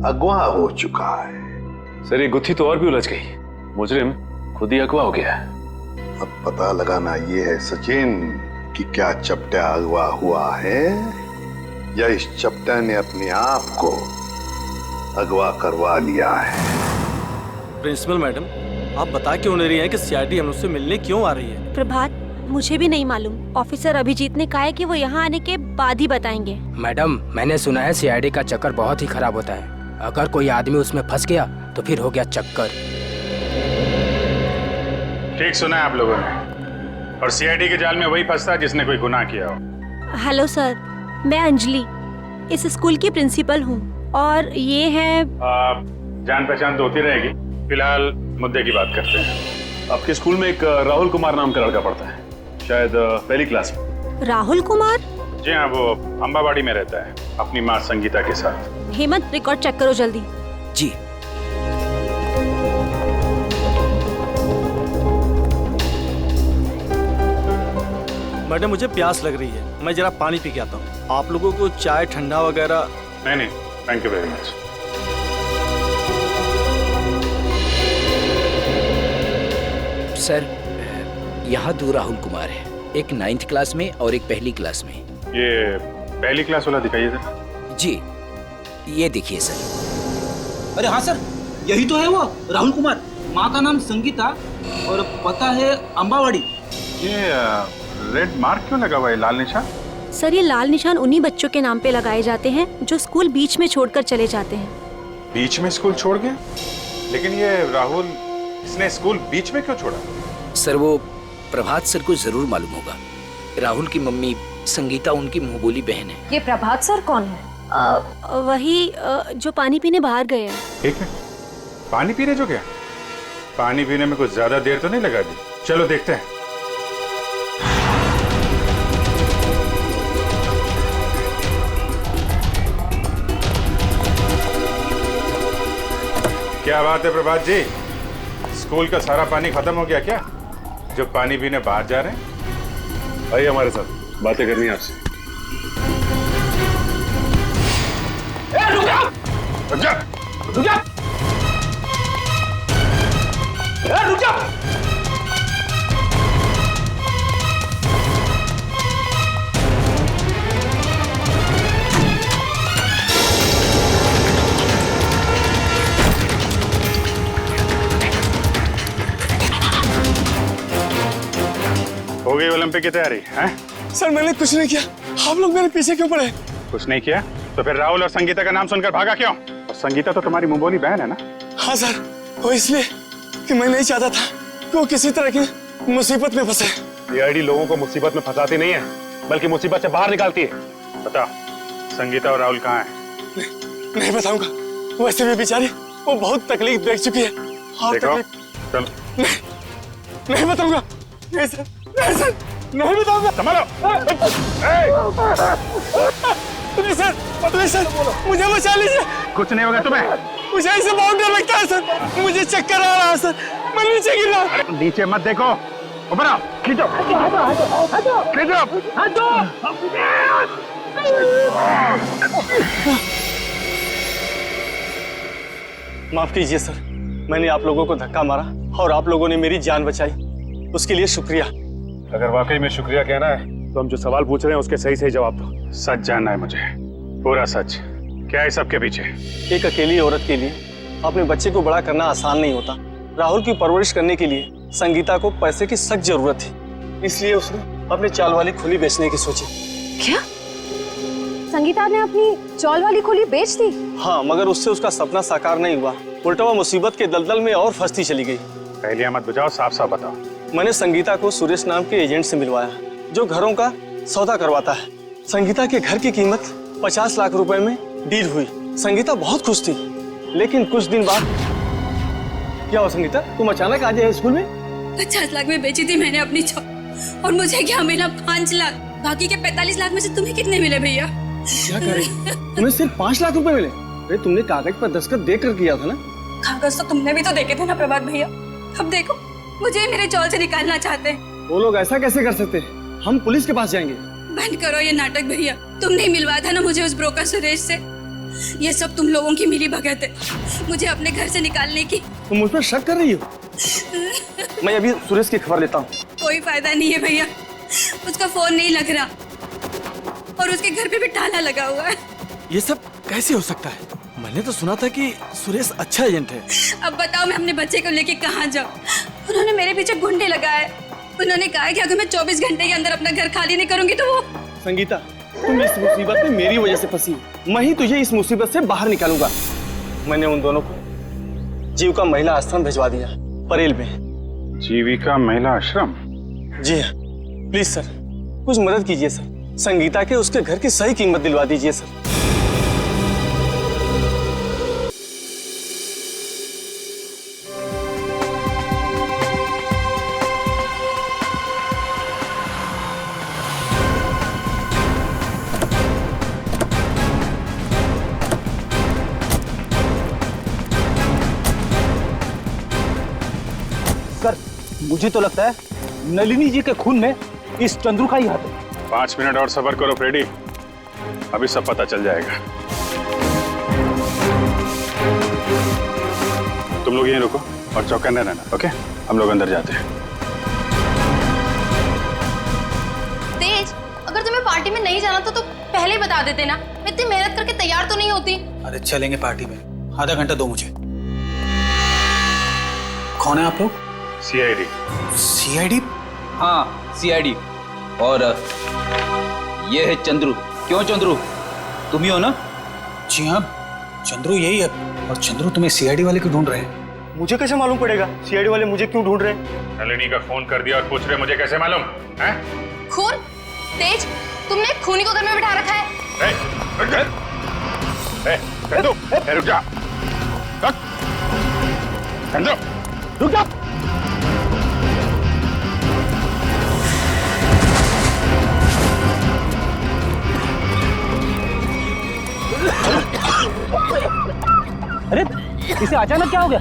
अगवा हो चुका है। सर ये गुत्थी तो और भी उलझ गई, मुजरिम खुद ही अगवा हो गया है। अब पता लगाना ये है सचिन कि क्या चपट्या अगवा हुआ है या इस चपट्या ने अपने आप को अगवा करवा लिया है। प्रिंसिपल मैडम, आप बता क्यों नहीं रही हैं कि सीआईडी हम उससे मिलने क्यों आ रही है? प्रभात, मुझे भी नहीं मालूम। ऑफिसर अभिजीत ने कहा है कि वो यहाँ आने के बाद ही बताएंगे। मैडम, मैंने सुना है सीआईडी का चक्कर बहुत ही खराब होता है। अगर कोई आदमी उसमें फंस गया तो फिर हो गया चक्कर। ठीक सुना है आप लोगों ने, और सीआईडी के जाल में वही फंसता है जिसने कोई गुनाह किया हो। हेलो सर, मैं अंजलि इस स्कूल की प्रिंसिपल हूँ, और ये है जान पहचान तो होती रहेगी, फिलहाल मुद्दे की बात करते हैं। आपके स्कूल में एक राहुल कुमार नाम का लड़का पढ़ता है, शायद पहली क्लास में। राहुल कुमार? जी हाँ, वो अंबावाड़ी में रहता है अपनी माँ संगीता के साथ। हेमंत, रिकॉर्ड चेक करो जल्दी। जी। मैडम मुझे प्यास लग रही है, मैं जरा पानी पी के आता हूँ। आप लोगों को चाय ठंडा वगैरह? नहीं, thank you very much. Sir, यहाँ 2 राहुल कुमार है, एक 9th क्लास में और एक पहली क्लास में। ये पहली क्लास वाला दिखाइए सर। जी, ये देखिए सर। अरे हाँ सर, यही तो है वो राहुल कुमार। माँ का नाम संगीता और पता है अम्बावाड़ी। ये रेड मार्क क्यों लगा हुआ है, लाल निशान? सर ये लाल निशान उन्हीं बच्चों के नाम पे लगाए जाते हैं जो स्कूल बीच में छोड़कर चले जाते हैं। बीच में स्कूल छोड़ गया? लेकिन ये राहुल, इसने स्कूल बीच में क्यों छोड़ा? सर वो प्रभात सर को जरूर मालूम होगा। राहुल की मम्मी संगीता उनकी मुंहबोली बहन है। ये प्रभात सर कौन है? वही जो पानी पीने बाहर गए हैं। एक मिनट, पानी पीने जो गया? पानी पीने में कुछ ज्यादा देर तो नहीं लगा दी? चलो देखते हैं। क्या बात है प्रभात जी, स्कूल का सारा पानी खत्म हो गया क्या, जो पानी पीने बाहर जा रहे हैं? आइए हमारे साथ, बातें करनी है आपसे। रुक जा, रुक जा, रुक जा, रुक जा। हो गई ओलंपिक की तैयारी हैं? सर मैंने कुछ नहीं किया, आप लोग मेरे पीछे क्यों पड़े? कुछ नहीं किया तो फिर राहुल और संगीता का नाम सुनकर भागा क्यों? और संगीता तो तुम्हारी मुंहबोली बहन है ना? हाँ सर, वो इसलिए कि मैं नहीं चाहता था कि वो किसी तरह की मुसीबत में फंसे। ये आईडी लोगों को मुसीबत में फंसाती नहीं है, बल्कि मुसीबत से बाहर निकालती है। बता, संगीता और राहुल कहाँ हैं? नहीं बताऊंगा, वैसे भी बेचारी वो बहुत तकलीफ देख चुकी है। देखो, चलो। नहीं बताऊंगा, नहीं सर, नहीं सर, नहीं बताऊंगा। संभालो। नहीं सर, नहीं सर, मुझे बचा लीजिए। कुछ नहीं होगा तुम्हें। मुझे इससे बहुत डर लगता है सर, मुझे चक्कर आ रहा है सर, मैं नीचे गिर रहा हूँ। नीचे मत देखो, ऊपर आओ, खींचो, खींचो। माफ कीजिए सर, मैंने आप लोगों को धक्का मारा और आप लोगों ने मेरी जान बचाई, उसके लिए शुक्रिया। अगर वाकई में शुक्रिया कहना है तो हम जो सवाल पूछ रहे हैं उसके सही सही जवाब दो। सच जानना है मुझे, पूरा सच। क्या है सबके पीछे? एक अकेली औरत के लिए अपने बच्चे को बड़ा करना आसान नहीं होता। राहुल की परवरिश करने के लिए संगीता को पैसे की सख्त जरूरत थी, इसलिए उसने अपनी चाल वाली खुली बेचने की सोची। क्या? संगीता ने अपनी चौल वाली खुली बेच दी? हाँ, मगर उससे उसका सपना साकार नहीं हुआ, उल्टा वो मुसीबत के दलदल में और फंसती चली गई। पहले मत बुझाओ, साफ साफ बताओ। मैंने संगीता को सुरेश नाम के एजेंट से मिलवाया, जो घरों का सौदा करवाता है। संगीता के घर की कीमत 50 लाख रुपए में डील हुई। संगीता बहुत खुश थी, लेकिन कुछ दिन बाद क्या हुआ? संगीता, तुम अचानक आ गए स्कूल में? 50 लाख में बेची थी मैंने अपनी चौल, और मुझे क्या मिला? 5 लाख। बाकी के 45 लाख में से तुम्हें कितने मिले भैया? क्या करें, तुम्हें सिर्फ 5 लाख रुपए मिले? अरे तुमने कागज पर दस्तखत देकर किया था ना? कागज तो तुमने भी तो देखे थे ना प्रभात भैया। अब देखो, मुझे मेरे चौल से निकालना चाहते हैं। वो लोग ऐसा कैसे कर सकते हैं? हम पुलिस के पास जाएंगे। बंद करो ये नाटक भैया, तुमने ही मिलवाया था ना मुझे उस ब्रोकर सुरेश से। ये सब तुम लोगों की मिली भगत है, मुझे अपने घर से निकालने की। तुम मुझ पर शक कर रही हो? मैं अभी सुरेश की खबर लेता हूँ। कोई फायदा नहीं है भैया, उसका फोन नहीं लग रहा और उसके घर पे भी ताला लगा हुआ है। ये सब कैसे हो सकता है? मैंने तो सुना था कि सुरेश अच्छा एजेंट है। अब बताओ मैं अपने बच्चे को लेके कहाँ जाऊँ? उन्होंने मेरे पीछे गुंडे लगाए। उन्होंने कहा कि अगर मैं 24 घंटे के अंदर अपना घर खाली नहीं करूंगी तो वो। संगीता, तुम इस मुसीबत में मेरी वजह से फंसी, मैं ही तुझे इस मुसीबत से बाहर निकालूंगा। मैंने उन दोनों को जीविका महिला आश्रम भिजवा दिया, परेल में। जीविका महिला आश्रम? जी हाँ, प्लीज सर, कुछ मदद कीजिए सर। संगीता के उसके घर की सही कीमत दिलवा दीजिए सर। मुझे तो लगता है नलिनी जी के खून में इस चंद्रू का ही हाथ है। 5 मिनट और सब्र करो फ्रेडी, अभी सब पता चल जाएगा। तुम लोग यहीं रुको और चौकन्ने रहना, ओके? हम लोग अंदर जाते हैं। तेज, अगर तुम्हें पार्टी में नहीं जाना तो पहले ही बता देते ना, मैं इतनी मेहनत करके तैयार तो नहीं होती। अरे चलेंगे पार्टी में, आधा घंटा दो मुझे। कौन है आप लोग? सीआईडी। सीआईडी? हाँ सीआईडी। और ये है चंद्रू। क्यों चंद्रू, तुम ही हो ना? जी हाँ, चंद्रू यही है। और चंद्रू तुम्हें सीआईडी वाले क्यों ढूंढ रहे हैं? मुझे कैसे मालूम पड़ेगा सीआईडी वाले मुझे क्यों ढूंढ रहे हैं? नलिनी का फोन कर दिया और पूछ रहे मुझे कैसे मालूम है? खून? तेज, तुमने खूनी को घर में बिठा रखा है। रुक जा। रुक जा। अरे इसे अचानक क्या हो गया?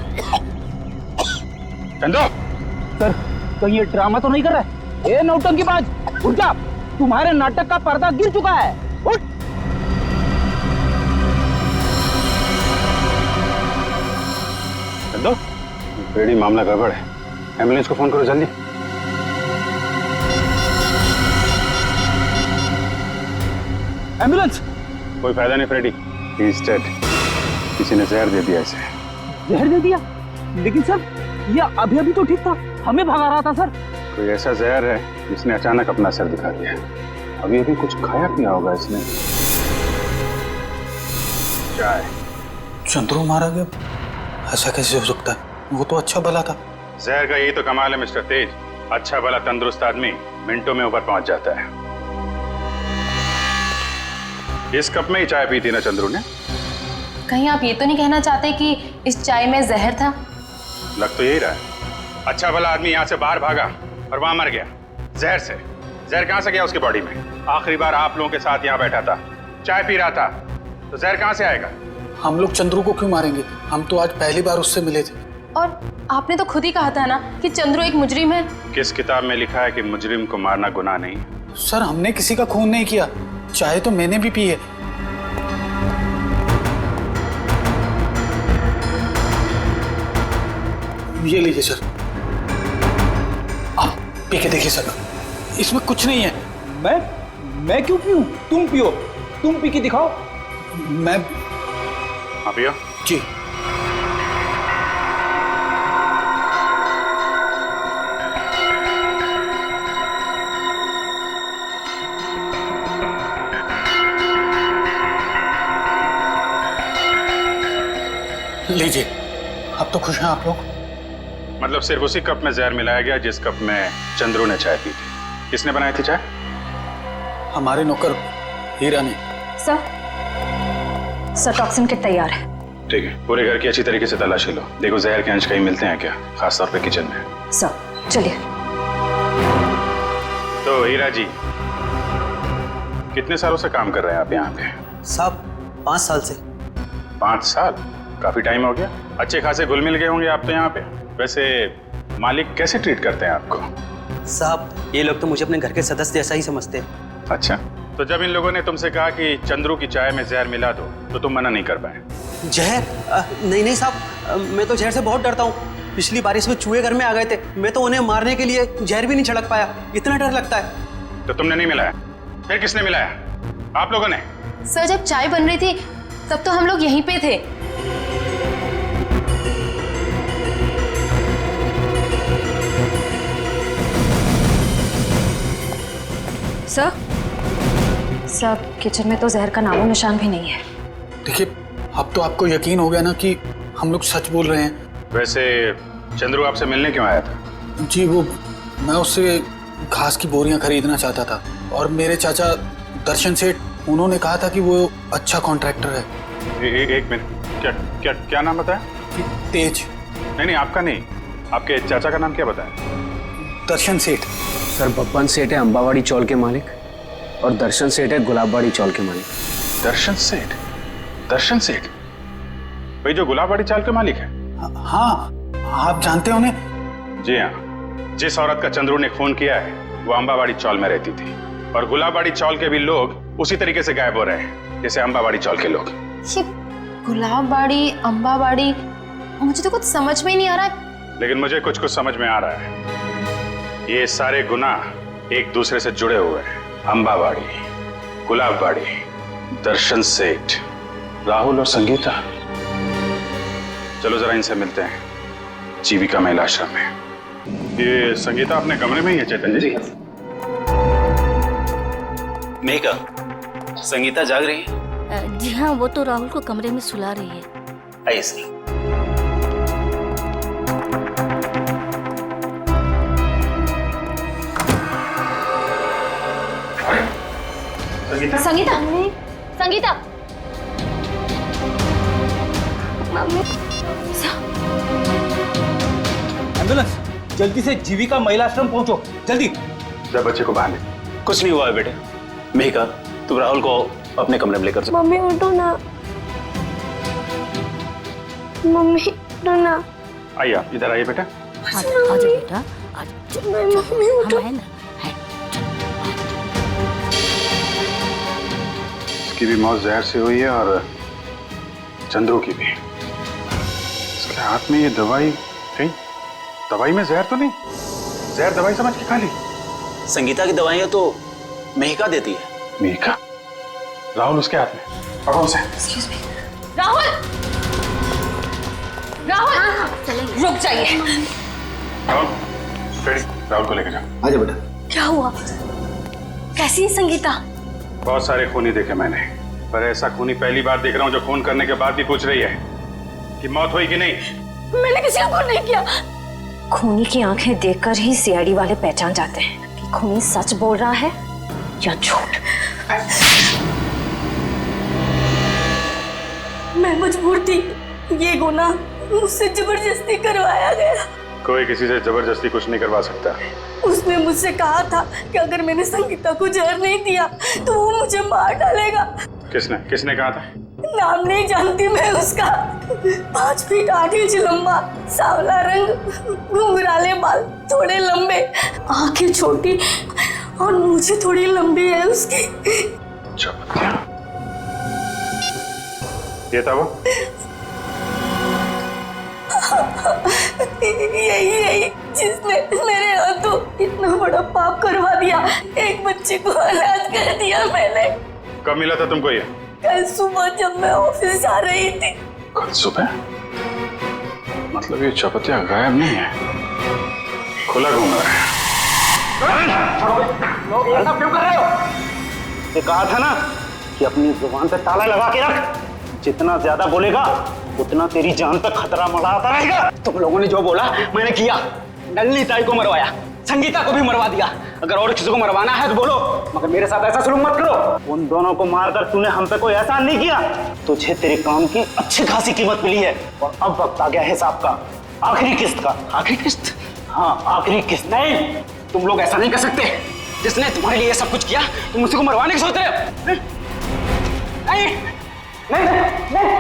चंदो सर कहीं ये ड्रामा तो नहीं कर रहा है? ए नौटंकीबाज, उठ जा, तुम्हारे नाटक का पर्दा गिर चुका है, उठ। चंदो, फ्रेडी मामला गड़बड़ है, एम्बुलेंस को फोन करो जल्दी। एम्बुलेंस? कोई फायदा नहीं फ्रेडी, ही इज डेड। किसी ने जहर दे दिया इसे। जहर दे दिया? लेकिन सर ये अभी अभी तो ठीक था, हमें भगा रहा था सर। कोई ऐसा जहर है जिसने अचानक अपना सर दिखा दिया। अभी अभी कुछ खाया पिया होगा इसने। चाय। चंद्रू मारा गया? ऐसा कैसे हो सकता है? वो तो अच्छा भला था। जहर का यही तो कमाल है मिस्टर तेज, अच्छा भला तंदुरुस्त आदमी मिनटों में ऊपर पहुंच जाता है। इस कप में ही चाय पी थी ना चंद्रू ने? कहीं आप ये तो नहीं कहना चाहते कि इस चाय में जहर था? लग तो यही रहा है। अच्छा भला आदमी यहाँ से बाहर भागा और वहां मर गया जहर से। जहर कहां से गया उसकी बॉडी में? आखिरी बार आप लोगों के साथ यहाँ बैठा था, चाय पी रहा था, तो जहर कहां से आएगा? हम लोग चंद्रू को क्यों मारेंगे? हम तो आज पहली बार उससे मिले थे। और आपने तो खुद ही कहा था ना कि चंद्रू एक मुजरिम है। किस किताब में लिखा है कि मुजरिम को मारना गुनाह नहीं? सर हमने किसी का खून नहीं किया, चाय तो मैंने भी पी है। ये लीजिए सर, आप पी के देखिए सर, इसमें कुछ नहीं है। मैं क्यों पीऊं? तुम पियो, तुम पी के दिखाओ। मैं हाँ पियो जी। लीजिए, अब तो खुश हैं आप लोग? मतलब सिर्फ उसी कप में जहर मिलाया गया जिस कप में चंद्रू ने चाय पी थी। किसने बनाई थी चाय? हमारे नौकर हीरा ने। सर टॉक्सिन किट तैयार है। ठीक है, पूरे घर की अच्छी तरीके से तलाशी लो, देखो जहर के अंश कहीं मिलते हैं क्या, खासतौर पे किचन में। सर चलिए। तो हीरा जी, कितने सालों से काम कर रहे हैं आप यहाँ पे? साहब 5 साल से। 5 साल? काफी टाइम हो गया। अच्छे खासे घुल मिल गए होंगे आप तो यहाँ पे। वैसे मालिक कैसे ट्रीट करते हैं आपको? साहब ये लोग तो मुझे अपने घर के सदस्य जैसा ही समझते हैं। अच्छा, तो जब इन लोगों ने तुमसे कहा कि चंद्रू की चाय में जहर मिला दो, तो तुम मना नहीं कर पाए? जहर? नहीं साहब, मैं तो जहर से बहुत डरता हूँ। पिछली बारिश में चूहे घर में आ गए थे, मैं तो उन्हें मारने के लिए जहर भी नहीं छिड़क पाया, इतना डर लगता है। तो तुमने नहीं मिलाया? फिर किसने मिलाया? आप लोगों ने? सर जब चाय बन रही थी तब तो हम लोग यहीं पे थे। सर किचन में तो जहर का नामो निशान भी नहीं है। देखिए, अब तो आपको यकीन हो गया ना कि हम लोग सच बोल रहे हैं। वैसे चंद्रू आपसे मिलने क्यों आया था? जी वो मैं उससे घास की बोरियां खरीदना चाहता था, और मेरे चाचा दर्शन सेठ, उन्होंने कहा था कि वो अच्छा कॉन्ट्रैक्टर है। एक मिनट, क्या नाम बताया? तेज। नहीं आपका नहीं, आपके चाचा का नाम क्या बताया? दर्शन सेठ। सर बब्बन सेठ है अंबावाड़ी चौल के मालिक, और दर्शन सेठ है गुलाबबाड़ी चौल के मालिक। दर्शन सेठ? दर्शन सेठ भाई जो गुलाबबाड़ी चौल के मालिक है? हाँ, आप जानते हो उन्हें? जी हाँ, जिस औरत का चंद्रू ने खून किया है वो अंबावाड़ी चौल में रहती थी, और गुलाबबाड़ी चौल के भी लोग उसी तरीके से गायब हो रहे हैं जैसे अंबावाड़ी चौल के लोग। ये गुलाबबाड़ी, अंबावाड़ी, मुझे तो कुछ समझ में ही नहीं आ रहा। लेकिन मुझे कुछ समझ में आ रहा है। ये सारे गुनाह एक दूसरे से जुड़े हुए हैं। अंबावाड़ी, गुलाबबाड़ी, दर्शन सेठ, राहुल और संगीता। चलो जरा इनसे मिलते हैं। जीविका महिला आश्रम में। ये संगीता अपने कमरे में ही है चैतन्य जी? मेघा, संगीता जाग रही है? जी हाँ, वो तो राहुल को कमरे में सुला रही है। आइए इसकी। संगीता संगीता संगीता मम्मी एम्बुलेंस, जल्दी से जीविका महिला आश्रम पहुंचो, जल्दी। जब बच्चे को बाहर ले। कुछ नहीं हुआ है बेटे। मेघा, तुम राहुल को अपने कमरे में लेकर चलो। मम्मी उठो ना, मम्मी उठो ना। आइए आप इधर आइए बेटा। आजा बेटा, मम्मी उठो ना। इसकी भी मौत जहर से हुई है और चंद्रू की भी। इसके हाथ में ये दवाई कहीं, दवाई में जहर तो नहीं? जहर दवाई समझ के खा ली? संगीता की दवाइयां तो मेघा देती है। मेघा? राहुल उसके हाथ में, पकड़ो उसे। राहुल राहुल चलेंगे, रुक जाइए। राहुल, रेडी, राहुल को लेकर जाओ। आजा बेटा। क्या हुआ? कैसी है संगीता? बहुत सारे खूनी देखे मैंने, पर ऐसा खूनी पहली बार देख रहा हूँ जो खून करने के बाद भी पूछ रही है कि मौत हुई कि नहीं। मैंने किसी को खून नहीं किया। खूनी की आंखें देखकर ही सीआईडी वाले पहचान जाते हैं कि खूनी सच बोल रहा है या झूठ। मैं मजबूर थी, ये गुनाह मुझसे जबरदस्ती करवाया गया। कोई किसी से जबरदस्ती कुछ नहीं करवा सकता। उसने मुझसे कहा था कि अगर मैंने संगीता को जहर नहीं दिया तो वो मुझे मार डालेगा। किसने किसने कहा था? नाम नहीं जानती मैं उसका। 5 फीट 8 इंच लंबा, सांवला रंग, घुंघराले बाल, थोड़े लंबे, आंखें छोटी और मुझे थोड़ी लंबी है उसकी। ये था वो? यही जिसने मेरे हाथों इतना बड़ा पाप करवा दिया। एक बच्चे को अनाथ कर दिया मैंने। कब मिला था तुमको ये? कल सुबह जब मैं ऑफिस जा रही थी। कल सुबह? मतलब ये चपतिया गायब नहीं है, खुला घूम रहा है। ये सब क्यों कर रहे हो? ये कहा था ना कि अपनी जुबान पे ताला लगा के रख। जितना ज्यादा बोलेगा उतना तेरी जान पे खतरा मंडराता रहेगा। तुम लोगों ने जो बोला मैंने किया। नलिनी ताई को मरवाया, संगीता को भी मरवा दिया। अगर और किसी को मरवाना है तो बोलो, मगर मेरे साथ ऐसा सलूक मत करो। उन दोनों को मारकर तूने हम पे कोई एहसान नहीं किया। तुझे तेरे काम की अच्छी खासी कीमत मिली है और अब वक्त आ गया हिसाब का, आखिरी किस्त का। आखिरी किस्त? हाँ, आखिरी किस्त। नहीं, तुम लोग ऐसा नहीं कर सकते। जिसने तुम्हारे लिए सब कुछ किया तुम उसी को मरवाने की सोच रहे हो? नहीं नहीं नहीं, नहीं।